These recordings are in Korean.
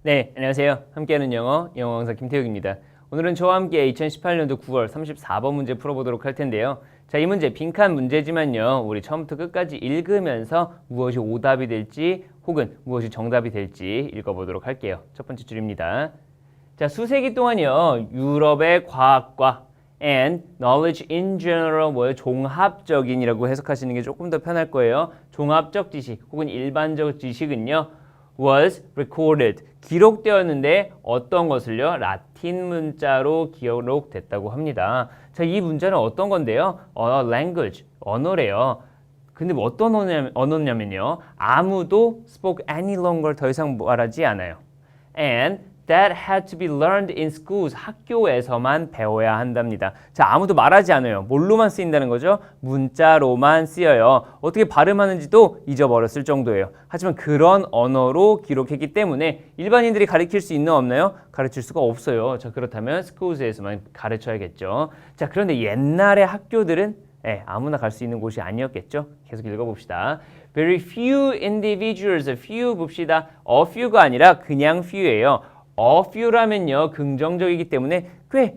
네, 안녕하세요. 함께하는 영어 강사 김태욱입니다. 오늘은 저와 함께 2018년도 9월 34번 문제 풀어보도록 할 텐데요. 자, 이 문제 빈칸 문제지만요. 우리 처음부터 끝까지 읽으면서 무엇이 오답이 될지 혹은 무엇이 정답이 될지 읽어보도록 할게요. 첫 번째 줄입니다. 자, 수세기 동안요. 유럽의 과학과 and knowledge in general 뭐예요? 종합적인이라고 해석하시는 게 조금 더 편할 거예요. 종합적 지식 혹은 일반적 지식은요. was recorded 기록되었는데 어떤 것을요? 라틴 문자로 기록됐다고 합니다. 자, 이 문자는 어떤 건데요? language 언어래요. 근데 뭐 어떤 언어냐면요. 아무도 spoke any longer 더 이상 말하지 않아요. And that had to be learned in schools. 학교에서만 배워야 한답니다. 자, 아무도 말하지 않아요. 뭘로만 쓰인다는 거죠? 문자로만 쓰여요. 어떻게 발음하는지도 잊어버렸을 정도예요. 하지만 그런 언어로 기록했기 때문에 일반인들이 가르칠 수 있나 없나요? 가르칠 수가 없어요. 자, 그렇다면 schools,에서만 가르쳐야겠죠. 자, 그런데 옛날의 학교들은 아무나 갈 수 있는 곳이 아니었겠죠. 계속 읽어봅시다. Very few individuals, few 봅시다. A few가 아니라 그냥 few예요. A few라면요 긍정적이기 때문에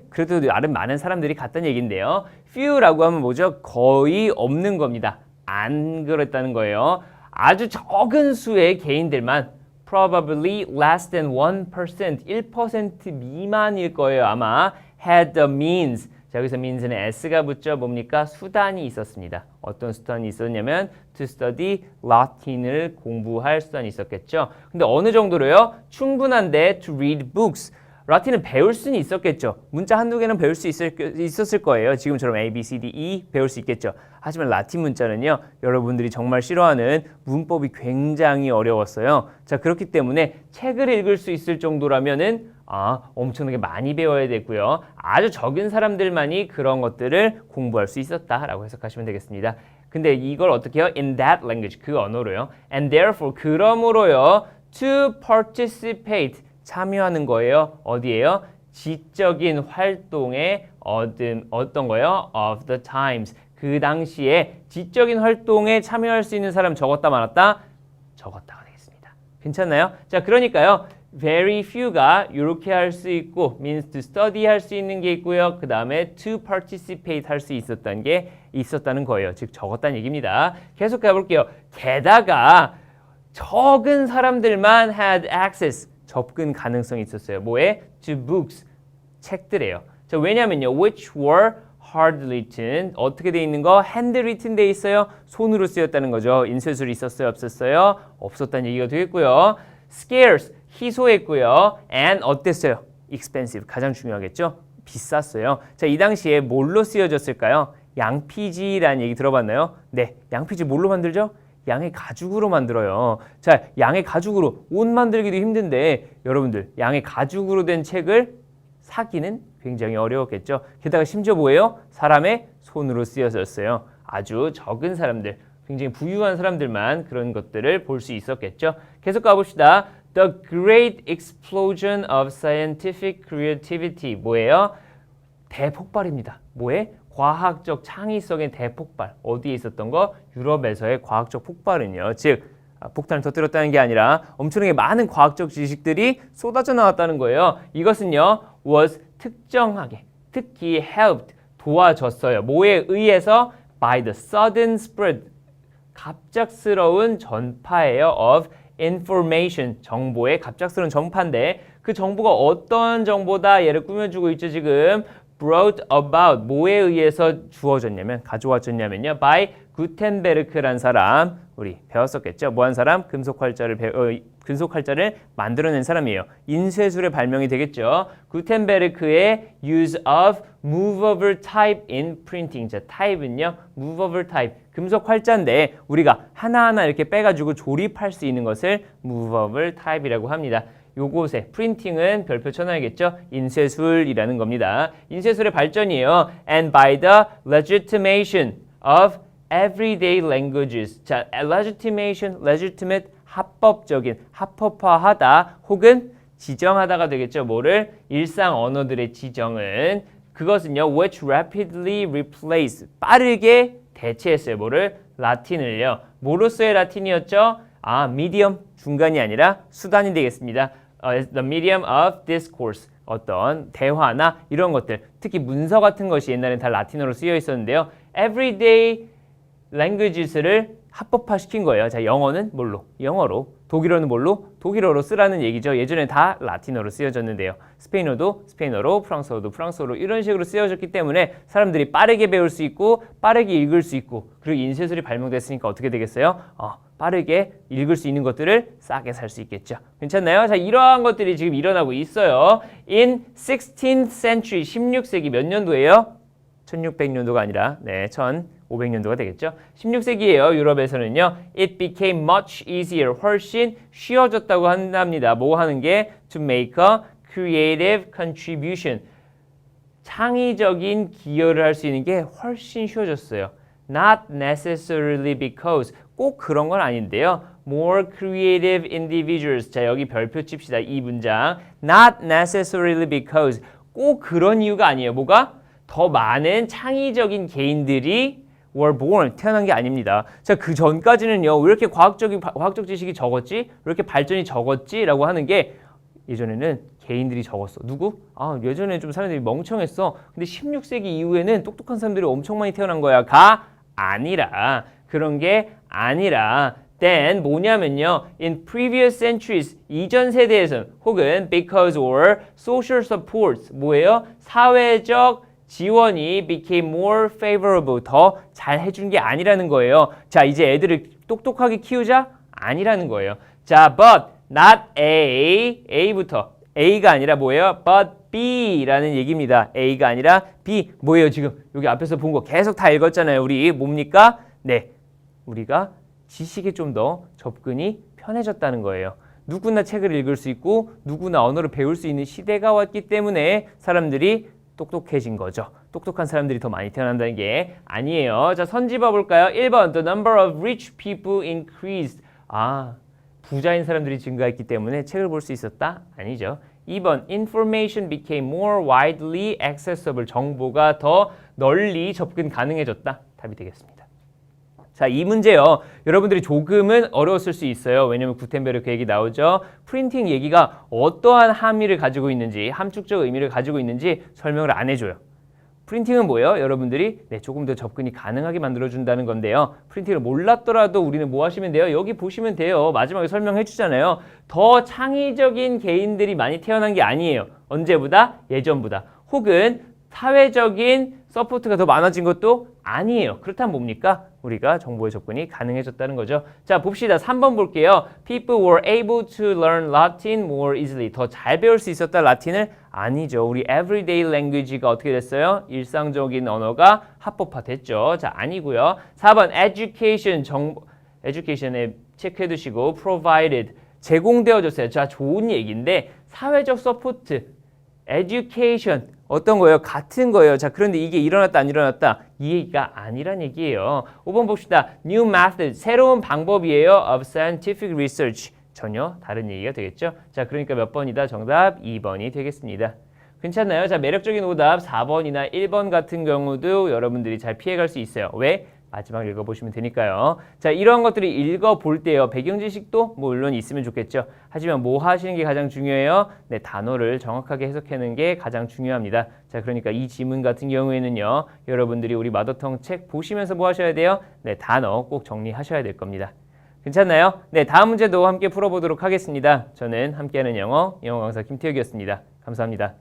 그래도 나름 많은 사람들이 갔다는 얘기인데요. few라고 하면 뭐죠? 거의 없는 겁니다. 안 그랬다는 거예요. 아주 적은 수의 개인들만 probably less than 1%, 1% 미만일 거예요. 아마 had the means. 자, 여기서 means는 s가 붙죠. 뭡니까? 수단이 있었습니다. 어떤 수단이 있었냐면 to study 라틴을 공부할 수단이 있었겠죠. 근데 어느 정도로요? 충분한데 to read books. 라틴을 배울 수는 있었겠죠. 문자 한두 개는 배울 수 있었을 거예요. 지금처럼 A, B, C, D, E 배울 수 있겠죠. 하지만 라틴 문자는요. 여러분들이 정말 싫어하는 문법이 굉장히 어려웠어요. 자, 그렇기 때문에 책을 읽을 수 있을 정도라면은 엄청나게 많이 배워야 되고요. 아주 적은 사람들만이 그런 것들을 공부할 수 있었다라고 해석하시면 되겠습니다. 근데 이걸 어떻게 해요? In that language, 그 언어로요. And therefore, 그러므로요. To participate, 참여하는 거예요. 어디예요? 지적인 활동에 어떤 거예요? Of the times. 그 당시에 지적인 활동에 참여할 수 있는 사람 적었다 많았다? 적었다가 되겠습니다. 괜찮나요? 자, 그러니까요. very few가 이렇게 할 수 있고 means to study 할 수 있는 게 있고요. 그 다음에 to participate 할 수 있었다는 게 있었다는 거예요. 즉 적었다는 얘기입니다. 계속 가볼게요. 게다가 적은 사람들만 had access 접근 가능성이 있었어요. 뭐에? to books 책들이에요. 자, 왜냐면요. which were hard written 어떻게 돼 있는 거? hand written 돼 있어요. 손으로 쓰였다는 거죠. 인쇄술이 있었어요? 없었어요? 없었다는 얘기가 되겠고요. scarce 희소했고요. and 어땠어요? expensive 가장 중요하겠죠? 비쌌어요. 자, 이 당시에 뭘로 쓰여졌을까요? 양피지라는 얘기 들어봤나요? 네, 양피지 뭘로 만들죠? 양의 가죽으로 만들어요. 자, 양의 가죽으로 옷 만들기도 힘든데 여러분들 양의 가죽으로 된 책을 사기는 굉장히 어려웠겠죠. 게다가 심지어 뭐예요? 사람의 손으로 쓰여졌어요. 아주 적은 사람들, 굉장히 부유한 사람들만 그런 것들을 볼 수 있었겠죠. 계속 가봅시다. The great explosion of scientific creativity 뭐예요? 대폭발입니다. 뭐에? 과학적 창의성의 대폭발. 어디에 있었던 거? 유럽에서의 과학적 폭발은요. 즉 폭탄을 터뜨렸다는 게 아니라 엄청나게 많은 과학적 지식들이 쏟아져 나왔다는 거예요. 이것은요. was 특정하게, 특히 helped 도와줬어요. 뭐에 의해서? by the sudden spread 갑작스러운 전파예요. of information 정보의 갑작스러운 전파인데 그 정보가 어떤 정보다 얘를 꾸며주고 있죠. 지금 brought about 뭐에 의해서 주어졌냐면 가져와졌냐면요. by 구텐베르크란 사람 우리 배웠었겠죠. 뭐한 사람? 금속 활자를 만들어낸 사람이에요. 인쇄술의 발명이 되겠죠. 구텐베르크의 use of movable type in printing. 자, type은요. movable type. 금속 활자인데 우리가 하나하나 이렇게 빼가지고 조립할 수 있는 것을 movable type이라고 합니다. 요곳에 프린팅은 별표 쳐놔야겠죠. 인쇄술이라는 겁니다. 인쇄술의 발전이에요. And by the legitimation of everyday languages. 자, legitimate, 합법적인, 합법화하다 혹은 지정하다가 되겠죠. 뭐를? 일상 언어들의 지정은 그것은요. which rapidly replace, 빠르게 대체했어요. 뭐를? 라틴을요. 뭐로서의 라틴이었죠? medium, 중간이 아니라 수단이 되겠습니다. as the medium of discourse. 어떤 대화나 이런 것들, 특히 문서 같은 것이 옛날엔 다 라틴어로 쓰여 있었는데요. everyday languages를 합법화시킨 거예요. 자, 영어는 뭘로? 영어로. 독일어는 뭘로? 독일어로 쓰라는 얘기죠. 예전에 다 라틴어로 쓰여졌는데요. 스페인어도 스페인어로, 프랑스어도 프랑스어로 이런 식으로 쓰여졌기 때문에 사람들이 빠르게 배울 수 있고 빠르게 읽을 수 있고 그리고 인쇄술이 발명됐으니까 어떻게 되겠어요? 빠르게 읽을 수 있는 것들을 싸게 살 수 있겠죠. 괜찮나요? 자, 이러한 것들이 지금 일어나고 있어요. In 16th century, 16세기 몇 년도예요? 1600년도가 아니라 1500년도가 되겠죠. 16세기예요. 유럽에서는요. It became much easier. 훨씬 쉬워졌다고 한답니다. 뭐 하는 게? To make a creative contribution. 창의적인 기여를 할 수 있는 게 훨씬 쉬워졌어요. Not necessarily because. 꼭 그런 건 아닌데요. More creative individuals. 자, 여기 별표 칩시다. 이 문장. Not necessarily because. 꼭 그런 이유가 아니에요. 뭐가? 더 많은 창의적인 개인들이 were born, 태어난 게 아닙니다. 자, 그 전까지는요, 왜 이렇게 과학적 지식이 적었지? 왜 이렇게 발전이 적었지? 라고 하는 게 예전에는 개인들이 적었어. 누구? 예전에 좀 사람들이 멍청했어. 근데 16세기 이후에는 똑똑한 사람들이 엄청 많이 태어난 거야. 아니라, 그런 게 아니라, then 뭐냐면요, in previous centuries, 이전 세대에서 혹은 because or social supports, 뭐예요? 사회적 지원이 became more favorable, 더 잘 해준 게 아니라는 거예요. 자, 이제 애들을 똑똑하게 키우자? 아니라는 거예요. 자, but not A, A부터. A가 아니라 뭐예요? but B라는 얘기입니다. A가 아니라 B. 뭐예요? 지금 여기 앞에서 본 거 계속 다 읽었잖아요. 우리 뭡니까? 네, 우리가 지식에 좀 더 접근이 편해졌다는 거예요. 누구나 책을 읽을 수 있고 누구나 언어를 배울 수 있는 시대가 왔기 때문에 사람들이 똑똑해진 거죠. 똑똑한 사람들이 더 많이 태어난다는 게 아니에요. 자, 선지 봐볼까요? 1번 The number of rich people increased. 부자인 사람들이 증가했기 때문에 책을 볼 수 있었다? 아니죠. 2번 Information became more widely accessible. 정보가 더 널리 접근 가능해졌다. 답이 되겠습니다. 자, 이 문제요. 여러분들이 조금은 어려웠을 수 있어요. 왜냐면 구텐베르크 얘기 나오죠. 프린팅 얘기가 어떠한 함의를 가지고 있는지, 함축적 의미를 가지고 있는지 설명을 안 해줘요. 프린팅은 뭐예요? 여러분들이 조금 더 접근이 가능하게 만들어준다는 건데요. 프린팅을 몰랐더라도 우리는 뭐 하시면 돼요? 여기 보시면 돼요. 마지막에 설명해 주잖아요. 더 창의적인 개인들이 많이 태어난 게 아니에요. 언제보다? 예전보다. 혹은 사회적인 서포트가 더 많아진 것도 아니에요. 그렇다면 뭡니까? 우리가 정보에 접근이 가능해졌다는 거죠. 자, 봅시다. 3번 볼게요. People were able to learn Latin more easily. 더 잘 배울 수 있었다. 라틴을? 아니죠. 우리 everyday language가 어떻게 됐어요? 일상적인 언어가 합법화됐죠. 자, 아니고요. 4번 education, education에 체크해 두시고 provided, 제공되어졌어요. 자, 좋은 얘기인데 사회적 서포트, education 어떤 거예요? 같은 거예요. 자, 그런데 이게 일어났다 안 일어났다? 이 얘기가 아니란 얘기예요. 5번 봅시다. New method, 새로운 방법이에요. of scientific research. 전혀 다른 얘기가 되겠죠. 자, 그러니까 몇 번이다? 정답 2번이 되겠습니다. 괜찮나요? 자, 매력적인 오답 4번이나 1번 같은 경우도 여러분들이 잘 피해갈 수 있어요. 왜? 마지막 읽어보시면 되니까요. 자, 이러한 것들이 읽어볼 때요. 배경 지식도 물론 있으면 좋겠죠. 하지만 뭐 하시는 게 가장 중요해요? 네, 단어를 정확하게 해석하는 게 가장 중요합니다. 자, 그러니까 이 지문 같은 경우에는요. 여러분들이 우리 마더텅 책 보시면서 뭐 하셔야 돼요? 네, 단어 꼭 정리하셔야 될 겁니다. 괜찮나요? 네, 다음 문제도 함께 풀어보도록 하겠습니다. 저는 함께하는 영어 강사 김태욱이었습니다. 감사합니다.